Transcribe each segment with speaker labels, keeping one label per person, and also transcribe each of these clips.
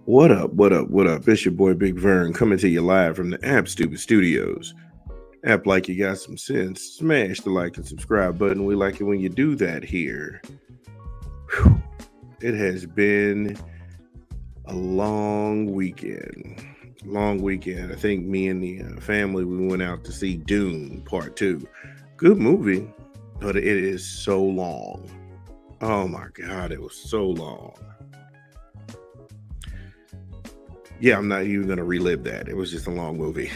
Speaker 1: What up? What up? What up? It's your boy Big Vern coming to you live from the App Stupid Studios. App like you got some sense. Smash the like and subscribe button. We like it when you do that here. Whew. It has been a long weekend. Long weekend. I think me and the family we went out to see Dune Part 2. Good movie, but it is so long. Oh my god, it was so long. Yeah, I'm not even going to relive that. It was just a long movie.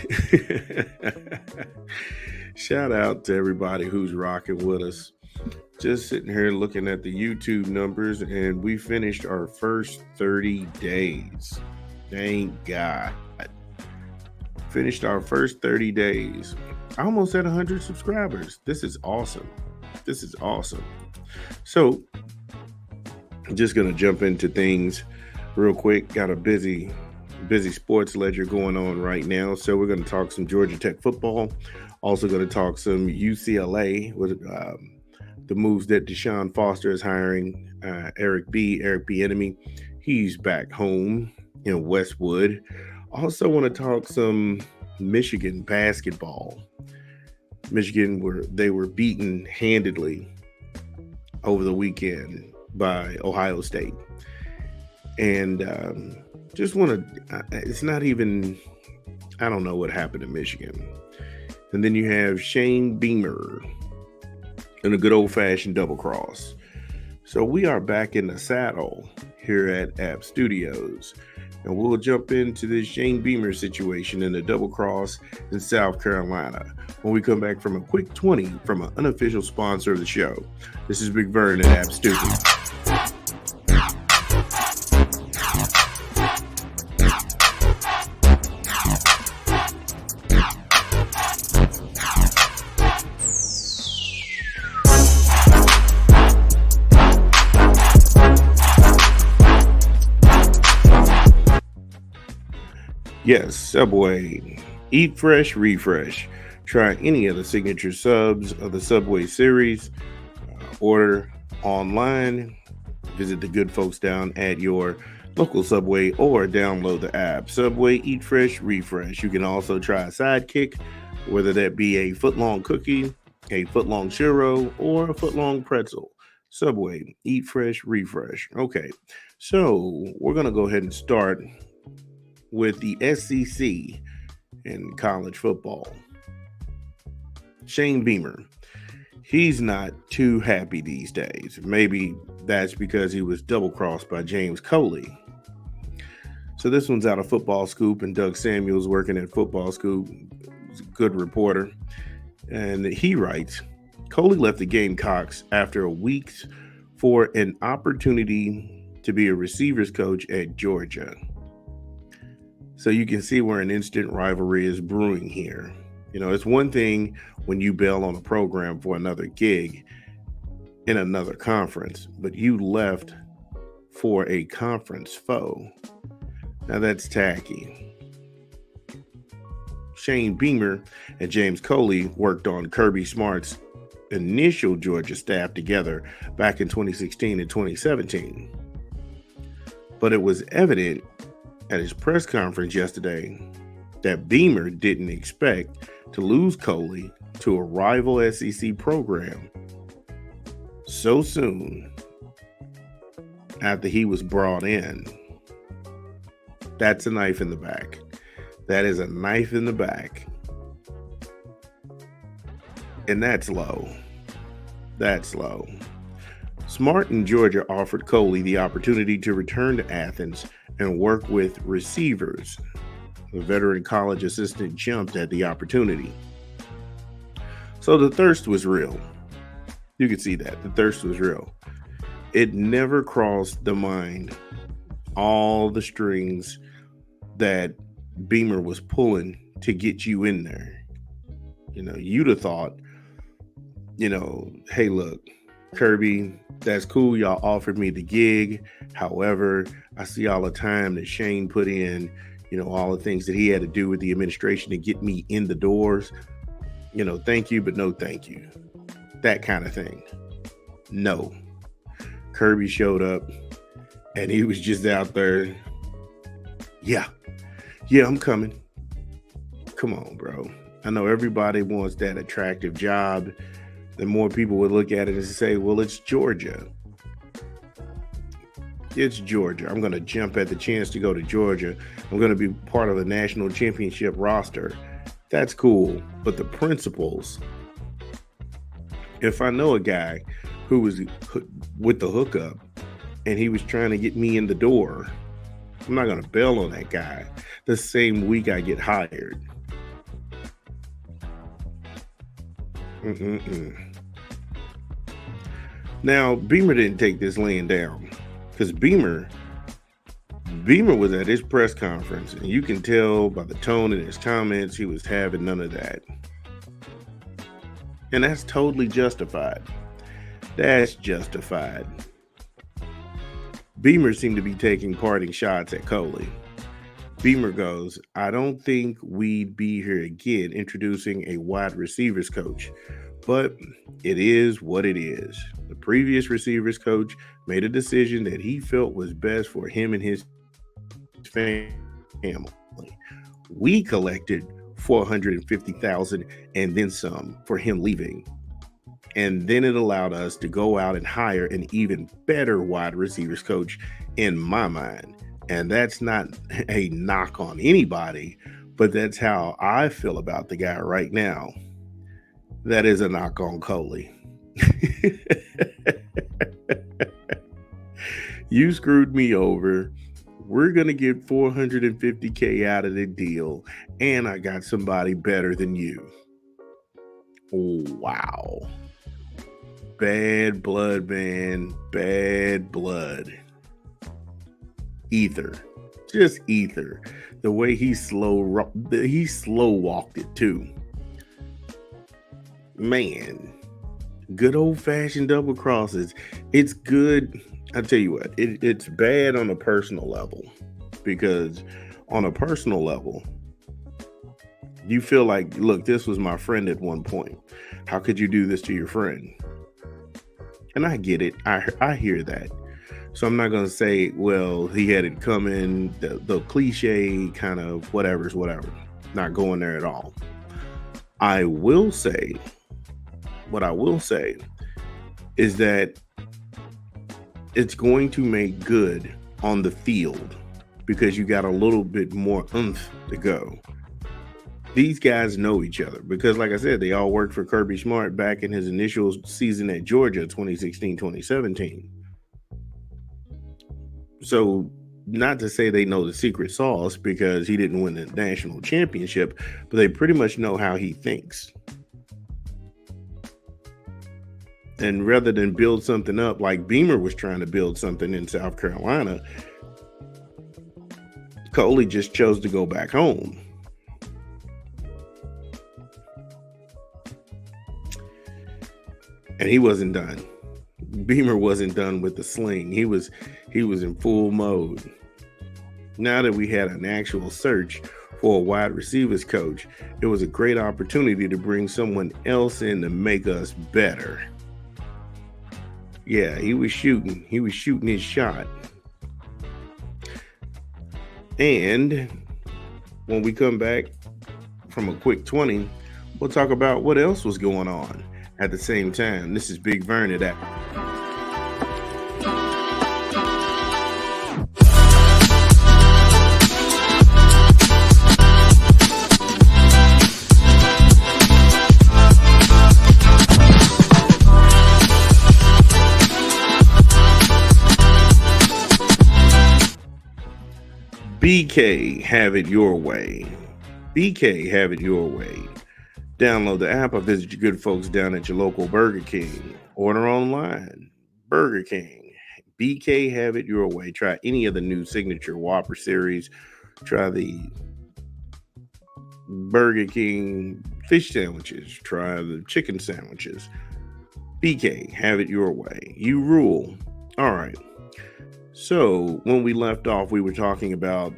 Speaker 1: Shout out to everybody who's rocking with us. Just sitting here looking at the YouTube numbers, and we finished our first 30 days. Thank God. Finished our first 30 days. I almost had 100 subscribers. This is awesome. This is awesome. So, I'm just going to jump into things real quick. Got a busy sports ledger going on right now. So we're going to talk some Georgia Tech football. Also going to talk some UCLA with the moves that Deshaun Foster is hiring. Eric B. Enemy. He's back home in Westwood. Also want to talk some Michigan basketball. Michigan they were beaten handedly over the weekend by Ohio State. And just want to, it's not even, I don't know what happened to Michigan. And then you have Shane Beamer in a good old-fashioned double cross. So we are back in the saddle here at App Studios. And we'll jump into this Shane Beamer situation in the double cross in South Carolina when we come back from a quick 20 from an unofficial sponsor of the show. This is Big Vern at App Stupid. Yes, Subway. Eat fresh, refresh. Try any of the signature subs of the Subway series. Order online. Visit the good folks down at your local Subway or download the app. Subway, eat fresh, refresh. You can also try a sidekick, whether that be a foot-long cookie, a foot-long churro, or a foot-long pretzel. Subway, eat fresh, refresh. Okay, so we're going to go ahead and start with the SEC in college football. Shane Beamer, he's not too happy these days. Maybe that's because he was double-crossed by James Coley. So this one's out of Football Scoop, and Doug Samuels working at Football Scoop. He's a good reporter. And he writes, Coley left the Gamecocks after a week for an opportunity to be a receivers coach at Georgia. So you can see where an instant rivalry is brewing here. You know, it's one thing when you bail on a program for another gig in another conference, but you left for a conference foe. Now that's tacky. Shane Beamer and James Coley worked on Kirby Smart's initial Georgia staff together back in 2016 and 2017. But it was evident at his press conference yesterday that Beamer didn't expect to lose Coley to a rival SEC program so soon after he was brought in. That's a knife in the back. That is a knife in the back. And that's low. That's low. Smart in Georgia offered Coley the opportunity to return to Athens and work with receivers. The veteran college assistant jumped at the opportunity. So the thirst was real. You could see that. The thirst was real. It never crossed the mind all the strings that Beamer was pulling to get you in there. You know, you'd have thought, hey, look, Kirby, that's cool. Y'all offered me the gig. However, I see all the time that Shane put in, all the things that he had to do with the administration to get me in the doors. Thank you, but no thank you. That kind of thing. No. Kirby showed up and he was just out there Yeah, yeah, I'm coming. Come on, bro. I know everybody wants that attractive job. The more people would look at it and say, well, it's Georgia. It's Georgia. I'm going to jump at the chance to go to Georgia. I'm going to be part of the national championship roster. That's cool. But the principles, if I know a guy who was with the hookup and he was trying to get me in the door, I'm not going to bail on that guy the same week I get hired. Mm-mm-mm. Now, Beamer didn't take this laying down because Beamer was at his press conference, and you can tell by the tone in his comments he was having none of that. And that's totally justified. That's justified. Beamer seemed to be taking parting shots at Coley. Beamer goes, I don't think we'd be here again introducing a wide receivers coach, but it is what it is. The previous receivers coach made a decision that he felt was best for him and his family. We collected 450,000 and then some for him leaving. And then it allowed us to go out and hire an even better wide receivers coach in my mind. And that's not a knock on anybody, but that's how I feel about the guy right now. That is a knock on Coley. You screwed me over. We're going to get 450K out of the deal, and I got somebody better than you. Wow. Bad blood, man. Bad blood. Ether. Just ether. The way he slow walked it too. Man, good old fashioned double crosses. It's good. I tell you what, it's bad on a personal level because on a personal level, you feel like, look, this was my friend at one point. How could you do this to your friend? And I get it. I hear that. So I'm not going to say, well, he had it coming, the cliche kind of whatever's whatever. Not going there at all. What I will say is that it's going to make good on the field because you got a little bit more oomph to go. These guys know each other because, like I said, they all worked for Kirby Smart back in his initial season at Georgia, 2016, 2017. So not to say they know the secret sauce because he didn't win the national championship, but they pretty much know how he thinks. And rather than build something up like Beamer was trying to build something in South Carolina, Coley just chose to go back home. And he wasn't done. Beamer wasn't done with the sling. He was in full mode. Now that we had an actual search for a wide receivers coach, it was a great opportunity to bring someone else in to make us better. Yeah, he was shooting his shot. And when we come back from a quick 20, we'll talk about what else was going on at the same time. This is Big Vern at that. BK, have it your way. BK, have it your way. Download the app or visit your good folks down at your local Burger King. Order online. Burger King. BK, have it your way. Try any of the new signature Whopper series. Try the Burger King fish sandwiches. Try the chicken sandwiches. BK, have it your way. You rule. All right. So when we left off, we were talking about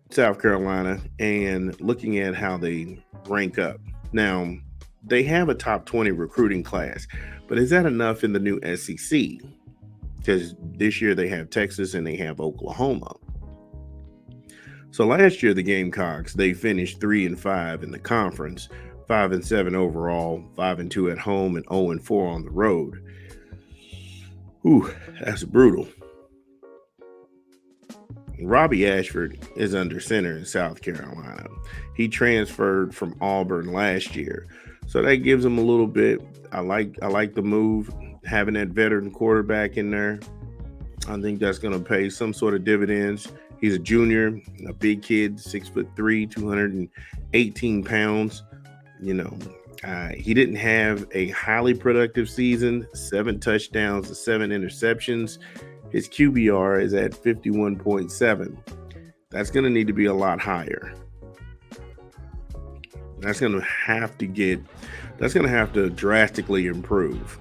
Speaker 1: South Carolina and looking at how they rank up. Now, they have a top 20 recruiting class, but is that enough in the new SEC? Because this year they have Texas and they have Oklahoma. So last year, the Gamecocks, they finished 3-5 in the conference, 5-7 overall, 5-2 at home, and 0-4 on the road. Ooh, that's brutal. Robbie Ashford is under center in South Carolina. He transferred from Auburn last year, so that gives him a little bit. I like the move, having that veteran quarterback in there. I think that's going to pay some sort of dividends. He's a junior, a big kid, 6'3", 218 pounds. You know, he didn't have a highly productive season, 7 touchdowns and 7 interceptions. His QBR is at 51.7. That's going to need to be a lot higher. That's going to have to drastically improve.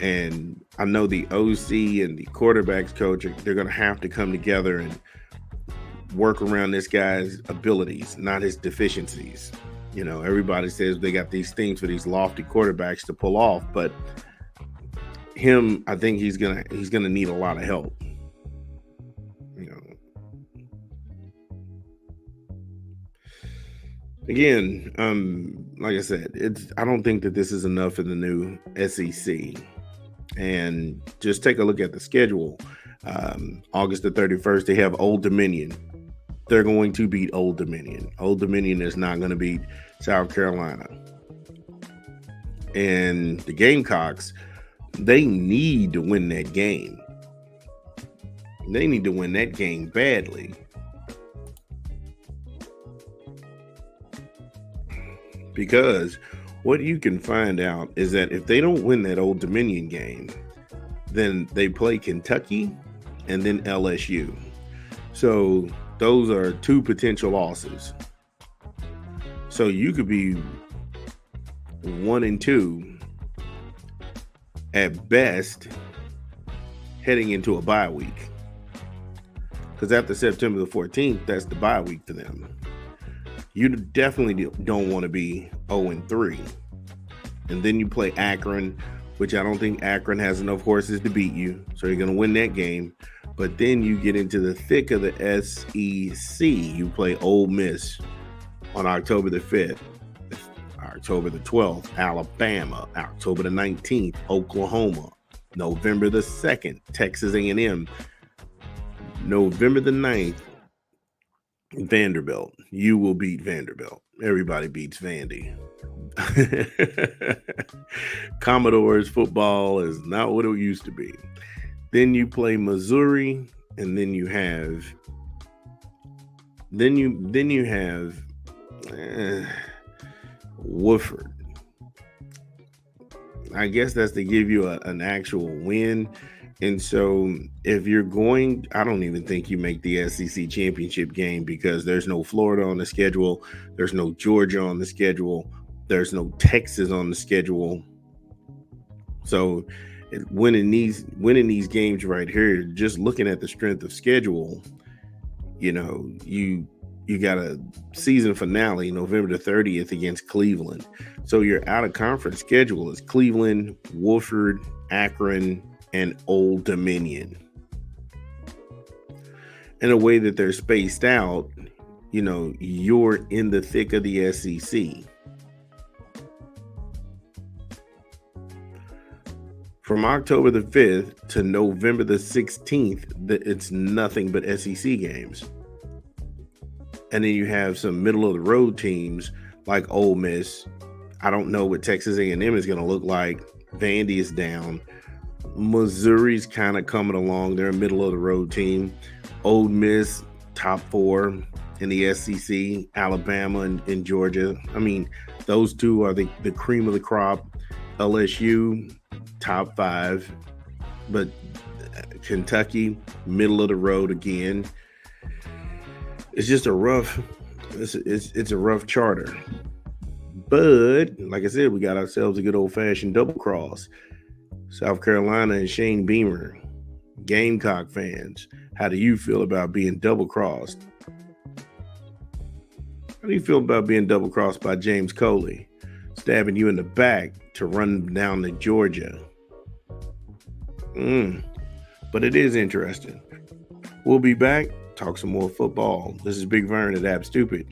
Speaker 1: And I know the OC and the quarterbacks coach, they're going to have to come together and work around this guy's abilities, not his deficiencies. You know, everybody says they got these things for these lofty quarterbacks to pull off, but him, I think he's gonna need a lot of help. You know, again, like I said, I don't think that this is enough in the new SEC. And just take a look at the schedule. August the 31st, they have Old Dominion. They're going to beat Old Dominion. Old Dominion is not going to beat South Carolina. And the Gamecocks, they need to win that game. They need to win that game badly. Because what you can find out is that if they don't win that Old Dominion game, then they play Kentucky and then LSU. So those are 2 potential losses. So you could be 1-2 at best heading into a bye week. Because after September the 14th, that's the bye week for them. You definitely don't want to be 0-3. And then you play Akron, which I don't think Akron has enough horses to beat you. So you're going to win that game. But then you get into the thick of the SEC. You play Ole Miss on October the 5th, October the 12th, Alabama, October the 19th, Oklahoma, November the 2nd, Texas A&M, November the 9th, Vanderbilt. You will beat Vanderbilt. Everybody beats Vandy. Commodores football is not what it used to be. Then you play Missouri, and then you have Wofford. I guess that's to give you an actual win. And so if you're going, I don't even think you make the SEC championship game because there's no Florida on the schedule. There's no Georgia on the schedule. There's no Texas on the schedule. So winning these games right here, just looking at the strength of schedule, you know, you got a season finale November the 30th against Cleveland. So your out of conference schedule is Cleveland, Wofford, Akron, and Old Dominion. In a way that they're spaced out, you know, you're in the thick of the SEC. From October the 5th to November the 16th, it's nothing but SEC games. And then you have some middle of the road teams like Ole Miss. I don't know what Texas A&M is going to look like. Vandy is down. Missouri's kind of coming along. They're a middle of the road team. Ole Miss, top 4 in the SEC. Alabama and Georgia. I mean, those two are the cream of the crop. LSU, top 5. But Kentucky, middle of the road again. It's just a rough charter. But like I said, we got ourselves a good old-fashioned double cross. South Carolina and Shane Beamer, Gamecock fans, how do you feel about being double crossed? How do you feel about being double crossed by James Coley, stabbing you in the back to run down to Georgia? But it is interesting. We'll be back. talk some more football. This is Big Vern at App Stupid.